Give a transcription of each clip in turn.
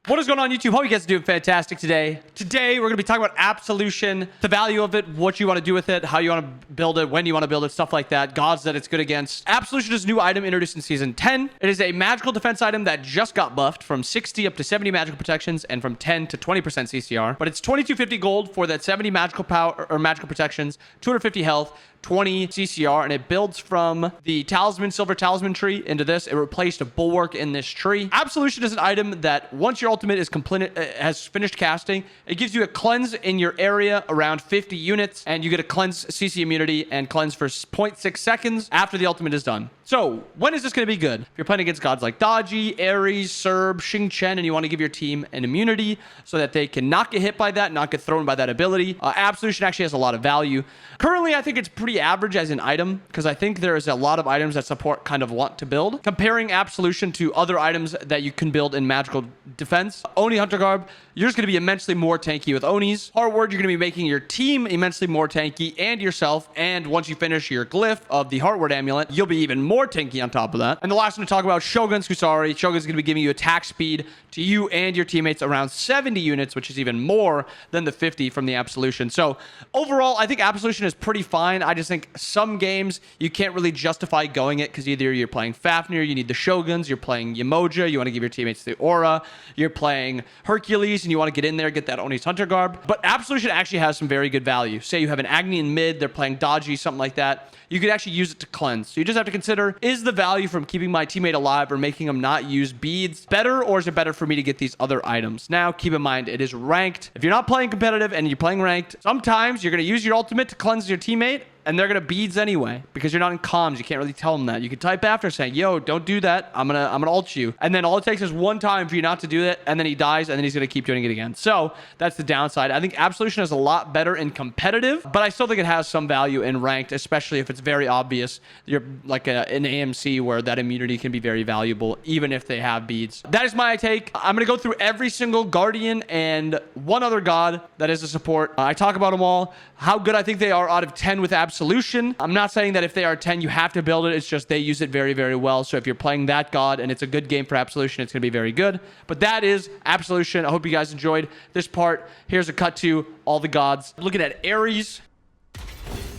What is going on, YouTube? Hope you guys are doing fantastic today. Today, we're going to be talking about Absolution, the value of it, what you want to do with it, how you want to build it, when you want to build it, stuff like that, gods that it's good against. Absolution is a new item introduced in Season 10. It is a magical defense item that just got buffed from 60 up to 70 magical protections and from 10 to 20% CCR. But it's 2250 gold for that 70 magical power or magical protections, 250 health, 20 CCR, and it builds from the talisman, silver talisman tree into this. It replaced a bulwark in this tree. Absolution is an item that once your ultimate is completed, has finished casting, it gives you a cleanse in your area around 50 units, and you get a cleanse CC immunity and cleanse for 0.6 seconds after the ultimate is done. So when is this going to be good? If you're playing against gods like Daji, Ares, Serb, Xing Chen, and you want to give your team an immunity so that they can not get hit by that, not get thrown by that ability, Absolution actually has a lot of value. Currently, I think it's pretty average as an item because I think there's a lot of items that support kind of want to build. Comparing Absolution to other items that you can build in magical defense, Oni Hunter Garb, you're just going to be immensely more tanky with Onis. Heartward, you're going to be making your team immensely more tanky and yourself. And once you finish your glyph of the Heartward amulet, you'll be even more tanky on top of that. And the last one to talk about, Shogun's Kusari. Shogun's going to be giving you attack speed to you and your teammates around 70 units, which is even more than the 50 from the Absolution. So overall, I think Absolution is pretty fine. I just think some games you can't really justify going it because either you're playing Fafnir, you need the Shoguns, you're playing Yamoja, you want to give your teammates the Aura, you're playing Hercules, and you want to get in there, get that Oni's Hunter Garb. But Absolution actually has some very good value. Say you have an Agni in mid, they're playing Daji, something like that. You could actually use it to cleanse. So you just have to consider, is the value from keeping my teammate alive or making them not use beads better, or is it better for me to get these other items? Now, keep in mind, it is ranked. If you're not playing competitive and you're playing ranked, sometimes you're going to use your ultimate to cleanse your teammate, and they're going to beads anyway because you're not in comms. You can't really tell them that. You can type after saying, yo, don't do that. I'm going to ult you. And then all it takes is one time for you not to do that, and then he dies, and then he's going to keep doing it again. So that's the downside. I think Absolution is a lot better in competitive, but I still think it has some value in ranked, especially if it's very obvious. You're like an AMC where that immunity can be very valuable, even if they have beads. That is my take. I'm going to go through every single Guardian and one other god that is a support. I talk about them all, how good I think they are out of 10 with Absolution. I'm not saying that if they are 10, you have to build it. It's just they use it very, very well. So if you're playing that god and it's a good game for Absolution, it's going to be very good. But that is Absolution. I hope you guys enjoyed this part. Here's a cut to all the gods. Looking at Ares.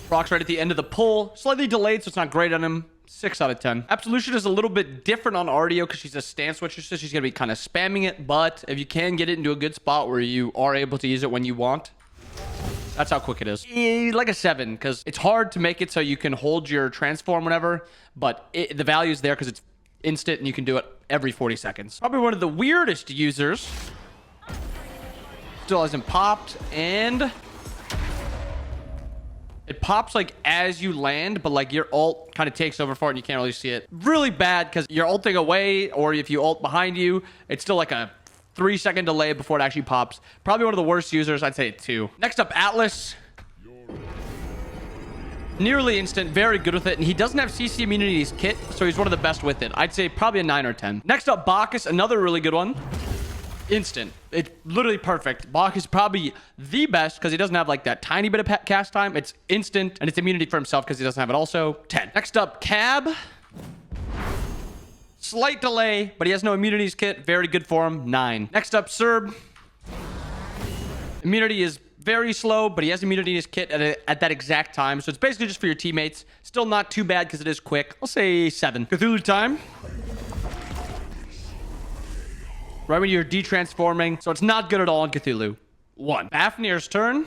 Rock's right at the end of the pull. Slightly delayed, so it's not great on him. 6 out of 10. Absolution is a little bit different on Ardio because she's a stance switcher, so she's going to be kind of spamming it. But if you can get it into a good spot where you are able to use it when you want, that's how quick it is. Like a 7, because it's hard to make it so you can hold your transform whenever, but the value is there because it's instant and you can do it every 40 seconds. Probably one of the weirdest users. Still hasn't popped, and it pops like as you land, but like your ult kind of takes over for it and you can't really see it. Really bad because you're ulting away, or if you ult behind you, it's still like a 3-second delay before it actually pops. Probably one of the worst users. I'd say 2. Next up, Atlas. Nearly instant, very good with it, and he doesn't have CC immunity in his kit, so he's one of the best with it. I'd say probably a 9 or 10. Next up, Bacchus, another really good one. Instant. It's literally perfect. Bacchus is probably the best because he doesn't have like that tiny bit of cast time. It's instant, and it's immunity for himself because he doesn't have it also. 10. Next up, Cab. Slight delay, but he has no immunities kit. Very good for him. 9. Next up, Serb. Immunity is very slow, but he has immunity in his kit at that exact time. So it's basically just for your teammates. Still not too bad because it is quick. I'll say 7. Cthulhu time. Right when you're de-transforming. So it's not good at all in Cthulhu. 1. Fafnir's turn.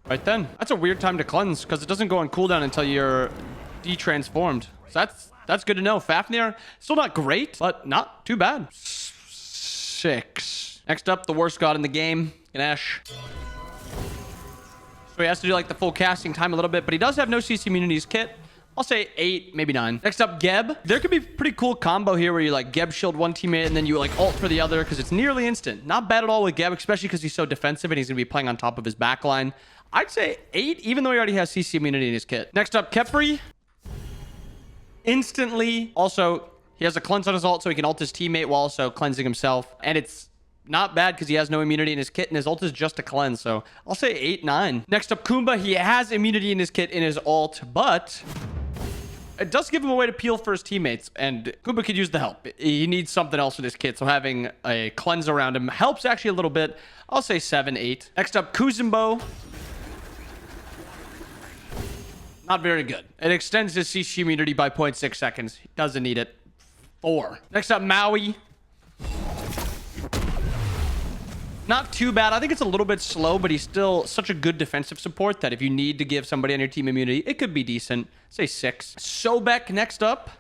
Right then. That's a weird time to cleanse because it doesn't go on cooldown until you're de-transformed. So that's good to know. Fafnir, still not great, but not too bad. 6. Next up, the worst god in the game, Ganesh. So he has to do like the full casting time a little bit, but he does have no CC immunities kit. I'll say 8, maybe 9. Next up, Geb. There could be a pretty cool combo here where you like Geb shield one teammate and then you like ult for the other because it's nearly instant. Not bad at all with Geb, especially because he's so defensive and he's going to be playing on top of his backline. I'd say 8, even though he already has CC immunity in his kit. Next up, Kepri. Instantly. Also, he has a cleanse on his ult so he can ult his teammate while also cleansing himself. And it's not bad because he has no immunity in his kit and his ult is just a cleanse. So I'll say 8, 9. Next up, Kumba. He has immunity in his kit in his ult, but It does give him a way to peel for his teammates, and Kumba could use the help. He needs something else in his kit, so having a cleanse around him helps actually a little bit. I'll say 7, 8. Next up, Kuzumbo. Not very good. It extends his CC immunity by 0.6 seconds. He doesn't need it. 4. Next up, Maui. Not too bad. I think it's a little bit slow, but he's still such a good defensive support that if you need to give somebody on your team immunity, it could be decent. Say 6. Sobek next up.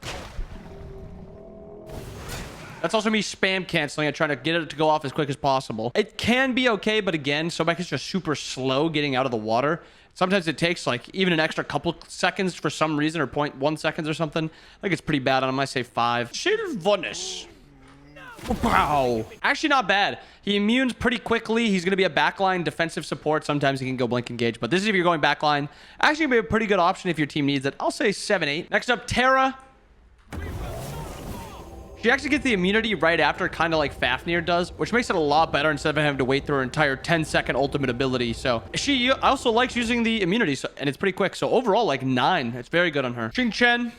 That's also me spam canceling and trying to get it to go off as quick as possible. It can be okay, but again, Sobek is just super slow getting out of the water. Sometimes it takes like even an extra couple seconds for some reason, or 0.1 seconds or something. I think it's pretty bad on him. I say 5. Sylvanas. Wow. Actually not bad. He immunes pretty quickly. He's going to be a backline defensive support. Sometimes he can go blink engage, but this is if you're going backline. Actually going to be a pretty good option if your team needs it. I'll say 7, 8. Next up, Terra. She actually gets the immunity right after, kind of like Fafnir does, which makes it a lot better instead of having to wait through her entire 10-second ultimate ability. So she also likes using the immunity, and it's pretty quick. So overall, like 9. It's very good on her. Xing Chen.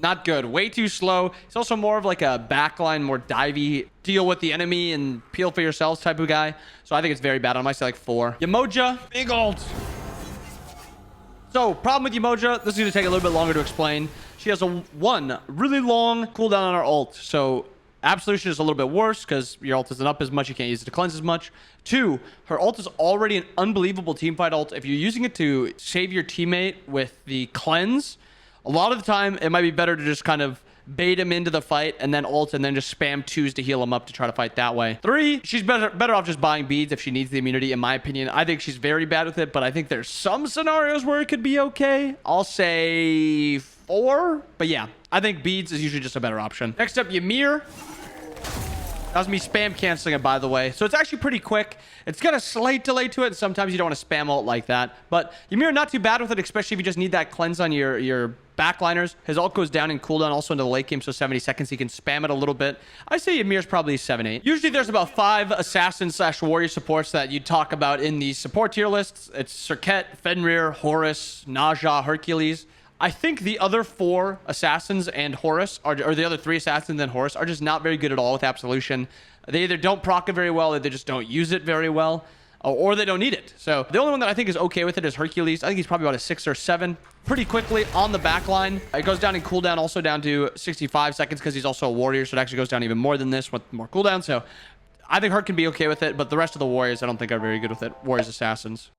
Not good. Way too slow. He's also more of like a backline, more divey, deal with the enemy and peel for yourselves type of guy. So I think it's very bad. I might say like 4. Yamoja. Big ult. So problem with Yamoja, this is going to take a little bit longer to explain. She has one really long cooldown on her ult. So Absolution is a little bit worse because your ult isn't up as much. You can't use it to cleanse as much. 2, her ult is already an unbelievable teamfight ult. If you're using it to save your teammate with the cleanse, a lot of the time, it might be better to just kind of bait him into the fight and then ult and then just spam 2s to heal him up to try to fight that way. 3, she's better off just buying beads if she needs the immunity, in my opinion. I think she's very bad with it, but I think there's some scenarios where it could be okay. I'll say 4, but yeah, I think beads is usually just a better option. Next up, Ymir. That was me spam canceling it, by the way. So it's actually pretty quick. It's got a slight delay to it, and sometimes you don't want to spam ult like that. But Ymir, not too bad with it, especially if you just need that cleanse on your backliners. His ult goes down in cooldown also into the late game, so 70 seconds. He can spam it a little bit. I say Ymir's probably 7, 8. Usually there's about 5 assassin/warrior supports that you talk about in these support tier lists. It's Serket, Fenrir, Horus, Naja, Hercules. I think the other 4 assassins and Horus, or the other 3 assassins and Horus, are just not very good at all with Absolution. They either don't proc it very well, or they just don't use it very well, or they don't need it. So the only one that I think is okay with it is Hercules. I think he's probably about a 6 or 7. Pretty quickly on the back line. It goes down in cooldown, also down to 65 seconds because he's also a warrior, so it actually goes down even more than this with more cooldown. So I think Herc can be okay with it, but the rest of the warriors I don't think are very good with it. Warriors, assassins.